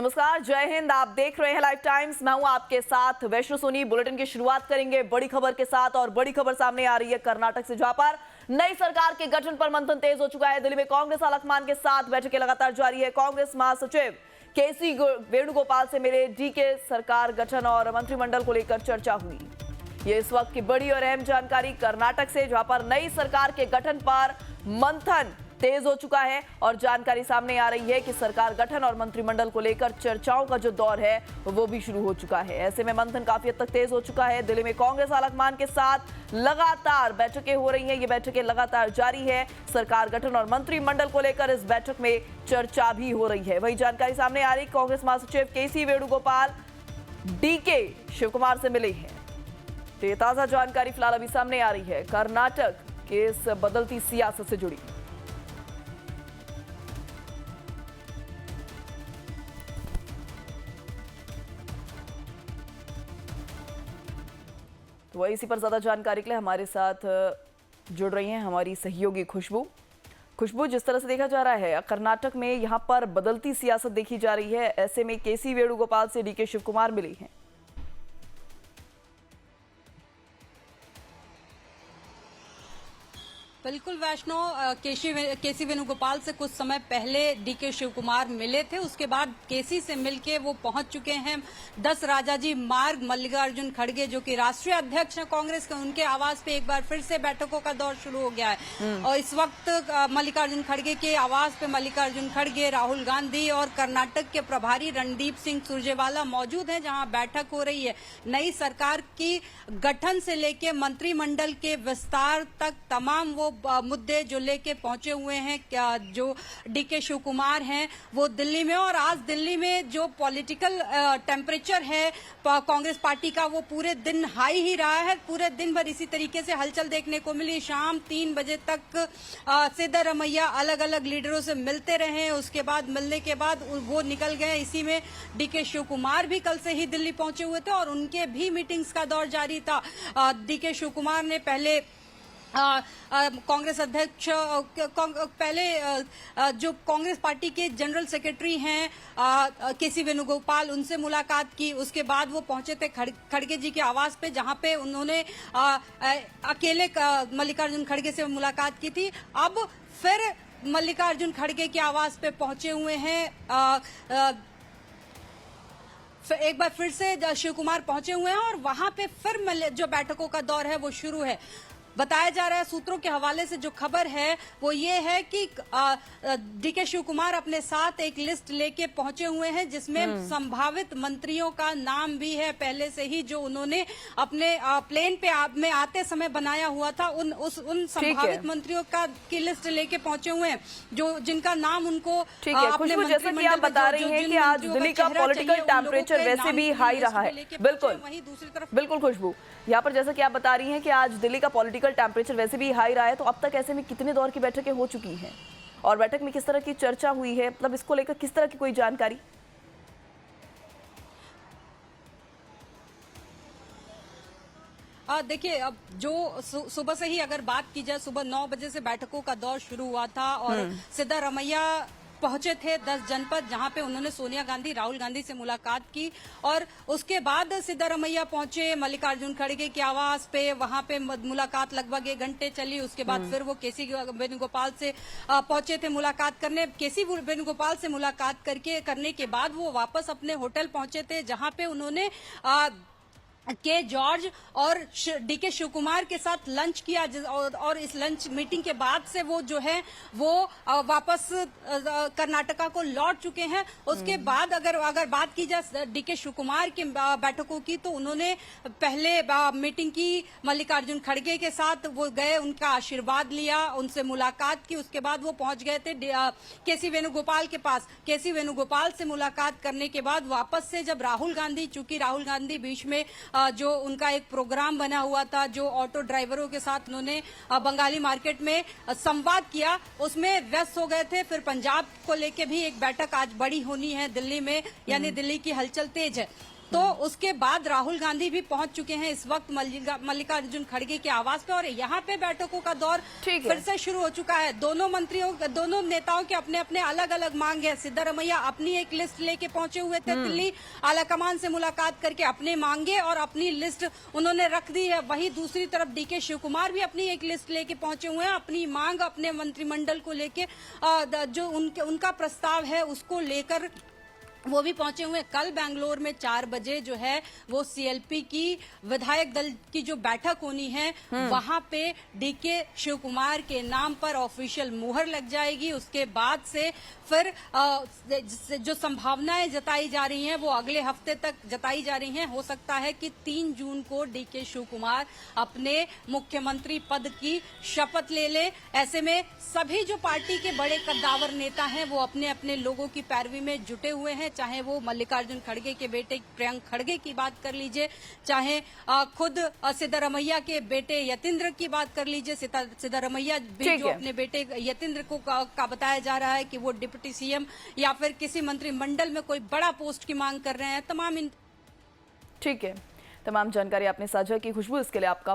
नमस्कार, जय हिंद। आप देख रहे हैं लाइव टाइम्स। मैं हूं आपके साथ वैष्णो सोनी। बुलेटिन की शुरुआत करेंगे बड़ी खबर के साथ और बड़ी खबर सामने आ रही है कर्नाटक से, जहां पर नई सरकार के गठन पर मंथन तेज हो चुका है। दिल्ली में कांग्रेस आलाकमान के साथ बैठकें लगातार जारी है। कांग्रेस महासचिव केसी वेणुगोपाल से मिले डीके। सरकार गठन और मंत्रिमंडल को लेकर चर्चा हुई। ये इस वक्त की बड़ी और अहम जानकारी कर्नाटक से, जहां पर नई सरकार के गठन पर मंथन तेज हो चुका है और जानकारी सामने आ रही है कि सरकार गठन और मंत्रिमंडल को लेकर चर्चाओं का जो दौर है वो भी शुरू हो चुका है। ऐसे में मंथन काफी हद तक तेज हो चुका है। दिल्ली में कांग्रेस आलाकमान के साथ लगातार बैठकें हो रही हैं। ये बैठकें लगातार जारी है। सरकार गठन और मंत्रिमंडल को लेकर इस बैठक में चर्चा भी हो रही है। वही जानकारी सामने आ रही, कांग्रेस महासचिव केसी वेणुगोपाल डीके शिव कुमार से मिले हैं। तो ये ताजा जानकारी फिलहाल अभी सामने आ रही है कर्नाटक के इस बदलती सियासत से जुड़ी। तो इसी पर ज्यादा जानकारी के लिए हमारे साथ जुड़ रही हैं हमारी सहयोगी खुशबू। जिस तरह से देखा जा रहा है कर्नाटक में यहाँ पर बदलती सियासत देखी जा रही है, ऐसे में केसी वेणुगोपाल से डीके शिव कुमार मिले हैं। बिल्कुल वैष्णो, केसी वेणुगोपाल से कुछ समय पहले डीके शिव कुमार मिले थे। उसके बाद केसी से मिलके वो पहुंच चुके हैं 10 राजाजी मार्ग। मल्लिकार्जुन खड़गे जो कि राष्ट्रीय अध्यक्ष हैं कांग्रेस के, उनके आवास पे एक बार फिर से बैठकों का दौर शुरू हो गया है। और इस वक्त मल्लिकार्जुन खड़गे के आवास पे मल्लिकार्जुन खड़गे, राहुल गांधी और कर्नाटक के प्रभारी रणदीप सिंह सुरजेवाला मौजूद हैं, जहां बैठक हो रही है। नई सरकार की गठन से लेके मंत्रिमंडल के विस्तार तक तमाम वो मुद्दे जो लेके पहुंचे हुए हैं जो डीके शिव कुमार हैं वो दिल्ली में। और आज दिल्ली में जो पॉलिटिकल टेम्परेचर है कांग्रेस पार्टी का, वो पूरे दिन हाई ही रहा है। पूरे दिन भर इसी तरीके से हलचल देखने को मिली। शाम 3 बजे तक सिद्धारमैया अलग अलग लीडरों से मिलते रहे। उसके बाद मिलने के बाद वो निकल गए। इसी में डीके शिव कुमार भी कल से ही दिल्ली पहुंचे हुए थे और उनके भी मीटिंग्स का दौर जारी था। डीके शिव कुमार ने पहले कांग्रेस अध्यक्ष पहले जो कांग्रेस पार्टी के जनरल सेक्रेटरी हैं केसी वेणुगोपाल, उनसे मुलाकात की। उसके बाद वो पहुंचे थे खड़गे जी के आवास पे, जहां पे उन्होंने अकेले मल्लिकार्जुन खड़गे से मुलाकात की थी। अब फिर मल्लिकार्जुन खड़गे के आवास पे पहुंचे हुए हैं। एक बार फिर से शिव कुमार पहुंचे हुए हैं और वहां पे फिर जो बैठकों का दौर है वो शुरू है। बताया जा रहा है, सूत्रों के हवाले से जो खबर है वो ये है कि डीके शिव कुमार अपने साथ एक लिस्ट लेके पहुंचे हुए हैं, जिसमें संभावित मंत्रियों का नाम भी है पहले से ही, जो उन्होंने अपने प्लेन पे में आते समय बनाया हुआ था। उन संभावित मंत्रियों की लिस्ट लेके पहुंचे हुए हैं, जो जिनका नाम उनको अपने जैसा कि आप बता रही हैं कि आज दिल्ली का पॉलिटिकल टेम्परेचर वैसे भी हाई रहा है। बिल्कुल, वहीं दूसरी तरफ बिल्कुल खुशबू, यहाँ पर जैसा कि आप बता रही हैं कि आज दिल्ली का पॉलिटिकल टेम्परेचर वैसे भी हाई रहा है, तो अब तक ऐसे में कितने दौर की बैठकें हो चुकी हैं और बैठक में किस तरह की चर्चा हुई है, मतलब इसको लेकर किस तरह की कोई जानकारी? देखिए, अब जो सुबह से ही अगर बात की जाए, सुबह 9 बजे से बैठकों का दौर शुरू हुआ था और सिद्धारमैया पहुंचे थे 10 जनपद, जहां पे उन्होंने सोनिया गांधी, राहुल गांधी से मुलाकात की। और उसके बाद सिद्धारमैया पहुंचे मल्लिकार्जुन खड़गे के आवास पे। वहां पे मुलाकात लगभग 1 घंटे चली। उसके बाद फिर वो केसी वेणुगोपाल से पहुंचे थे मुलाकात करने। केसी वेणुगोपाल से मुलाकात करने के बाद वो वापस अपने होटल पहुंचे थे, जहां पे उन्होंने के जॉर्ज और डीके शिव कुमार के साथ लंच किया। और इस लंच मीटिंग के बाद से वो जो है वो वापस कर्नाटका को लौट चुके हैं। उसके बाद अगर बात की जाए डीके शिव कुमार की बैठकों की, तो उन्होंने पहले मीटिंग की मल्लिकार्जुन खड़गे के साथ। वो गए, उनका आशीर्वाद लिया, उनसे मुलाकात की। उसके बाद वो पहुंच गए थे केसी वेणुगोपाल के पास। केसी वेणुगोपाल से मुलाकात करने के बाद वापस से जब राहुल गांधी, चूंकि राहुल गांधी बीच में जो उनका एक प्रोग्राम बना हुआ था, जो ऑटो ड्राइवरों के साथ उन्होंने बंगाली मार्केट में संवाद किया, उसमें व्यस्त हो गए थे। फिर पंजाब को लेके भी एक बैठक आज बड़ी होनी है दिल्ली में, यानी दिल्ली की हलचल तेज है। तो उसके बाद राहुल गांधी भी पहुंच चुके हैं इस वक्त मल्लिकार्जुन खड़गे के आवास पे, और यहाँ पे बैठकों का दौर ठीक है। फिर से शुरू हो चुका है। दोनों नेताओं के अपने अपने अलग अलग मांग है। सिद्धारमैया अपनी एक लिस्ट लेके पहुंचे हुए थे दिल्ली, आलाकमान से मुलाकात करके अपने मांगे और अपनी लिस्ट उन्होंने रख दी है। वहीं दूसरी तरफ डीके शिव कुमार भी अपनी एक लिस्ट लेके पहुंचे हुए हैं, अपनी मांग अपने मंत्रिमंडल को लेके जो उनका प्रस्ताव है उसको लेकर वो भी पहुंचे हुए। कल बेंगलोर में 4 बजे जो है वो सीएलपी की विधायक दल की जो बैठक होनी है वहां पे डीके शिव कुमार के नाम पर ऑफिशियल मुहर लग जाएगी। उसके बाद से फिर जो संभावनाएं जताई जा रही हैं वो अगले हफ्ते तक जताई जा रही हैं। हो सकता है कि 3 जून को डीके शिव कुमार अपने मुख्यमंत्री पद की शपथ ले ले। ऐसे में सभी जो पार्टी के बड़े कद्दावर नेता हैं वो अपने अपने लोगों की पैरवी में जुटे हुए हैं, चाहे वो मल्लिकार्जुन खड़गे के बेटे प्रियंक खड़गे की बात कर लीजिए, चाहे खुद सिद्धारमैया के बेटे यतींद्र की बात कर लीजिए। सिद्धारमैया भी जो अपने बेटे यतींद्र को का बताया जा रहा है कि वो डिप्टी सीएम या फिर किसी मंत्रिमंडल में कोई बड़ा पोस्ट की मांग कर रहे हैं। ठीक है, तमाम जानकारी आपने साझा की। खुशबू, इसके लिए आपका